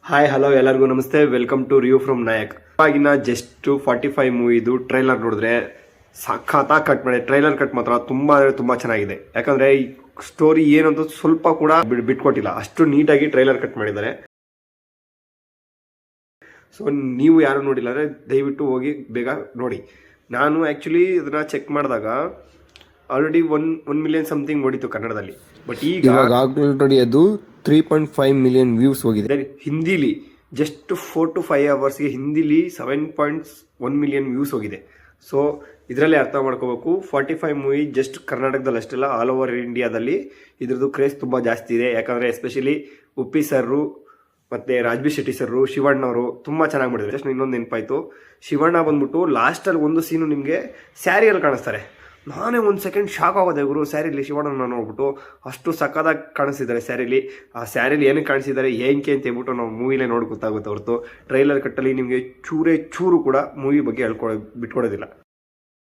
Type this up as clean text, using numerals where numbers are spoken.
Hi hello ಎಲ್ಲರಿಗೂ ನಮಸ್ತೆ, welcome to review from Nayak. ಇವಾಗಿನ ಜಸ್ಟ್ 45 ಮೂವಿದು ಟ್ರೈಲರ್ ನೋಡಿದ್ರೆ ಸಖತ್ತಾಗಿ ಕಟ್ ಮಾಡಿ. ಟ್ರೈಲರ್ ಕಟ್ ಮಾತ್ರ ತುಂಬ ಅಂದರೆ ತುಂಬ ಚೆನ್ನಾಗಿದೆ. ಯಾಕಂದರೆ ಈ ಸ್ಟೋರಿ ಏನಂತ ಸ್ವಲ್ಪ ಕೂಡ ಬಿಟ್ಕೊಟ್ಟಿಲ್ಲ, ಅಷ್ಟು ನೀಟಾಗಿ ಟ್ರೈಲರ್ ಕಟ್ ಮಾಡಿದ್ದಾರೆ. ಸೊ ನೀವು ಯಾರು ನೋಡಿಲ್ಲ ಅಂದರೆ ದಯವಿಟ್ಟು ಹೋಗಿ ಬೇಗ ನೋಡಿ. ನಾನು ಆ್ಯಕ್ಚುಲಿ ಇದನ್ನು ಚೆಕ್ ಮಾಡಿದಾಗ ಆಲ್ರೆಡಿ 1 ಮಿಲಿಯನ್ ಸಮಥಿಂಗ್ ಓಡಿತು ಕನ್ನಡದಲ್ಲಿ. ಬಟ್ ಈಗ ಆಲ್ರೆಡಿ ಅದು 3.5 ಮಿಲಿಯನ್ ವ್ಯೂಸ್ ಹೋಗಿದೆ. ಹಿಂದಿಲಿ ಜಸ್ಟ್ 4 to 5 ಅವರ್ಸ್ಗೆ ಹಿಂದಿಲಿ 7.1 ಮಿಲಿಯನ್ ವ್ಯೂಸ್ ಹೋಗಿದೆ. ಸೊ ಇದರಲ್ಲಿ ಅರ್ಥ ಮಾಡ್ಕೋಬೇಕು, 45 ಮೂವಿ ಜಸ್ಟ್ ಕರ್ನಾಟಕದಲ್ಲಿ ಅಷ್ಟೆಲ್ಲ, ಆಲ್ ಓವರ್ ಇಂಡಿಯಾದಲ್ಲಿ ಇದ್ರದ್ದು ಕ್ರೇಜ್ ತುಂಬ ಜಾಸ್ತಿ ಇದೆ. ಯಾಕಂದರೆ ಎಸ್ಪೆಷಲಿ ಉಪ್ಪಿ ಸರ್ರು ಮತ್ತು ರಾಜ್ಬಿ ಶೆಟ್ಟಿ ಸರ್ರು, ಶಿವಣ್ಣ ಅವರು ತುಂಬ ಚೆನ್ನಾಗಿ ಮಾಡಿದ್ದಾರೆ. ಜಸ್ಟ್ ಇನ್ನೊಂದು ನೆನಪಾಯಿತು, ಶಿವಣ್ಣ ಬಂದ್ಬಿಟ್ಟು ಲಾಸ್ಟಲ್ಲಿ ಒಂದು ಸೀನು ನಿಮಗೆ ಸ್ಯಾರಿಯಲ್ಲಿ ಕಾಣಿಸ್ತಾರೆ. ನಾನೇ ಒಂದು ಸೆಕೆಂಡ್ ಶಾಕ್ ಆಗೋದೆ, ಗುರು ಸ್ಯಾರಿಲಿ ಶಿವಣ್ಣನ ನೋಡ್ಬಿಟ್ಟು ಅಷ್ಟು ಸಕ್ಕದಾಗಿ ಕಾಣಿಸ್ತಿದ್ದಾರೆ ಸ್ಯಾರಿಲಿ. ಆ ಸ್ಯಾರಿಲಿ ಏನಕ್ಕೆ ಕಾಣಿಸಿದ್ದಾರೆ ಏನಕ್ಕೆ ಅಂತ ಹೇಳ್ಬಿಟ್ಟು ನಾವು ಮೂವಿಲೇ ನೋಡಿ ಗೊತ್ತಾಗುತ್ತೆ ಹೊರತು ಟ್ರೈಲರ್ ಕಟ್ಟಲ್ಲಿ ನಿಮಗೆ ಚೂರು ಕೂಡ ಮೂವಿ ಬಗ್ಗೆ ಬಿಟ್ಕೊಡೋದಿಲ್ಲ.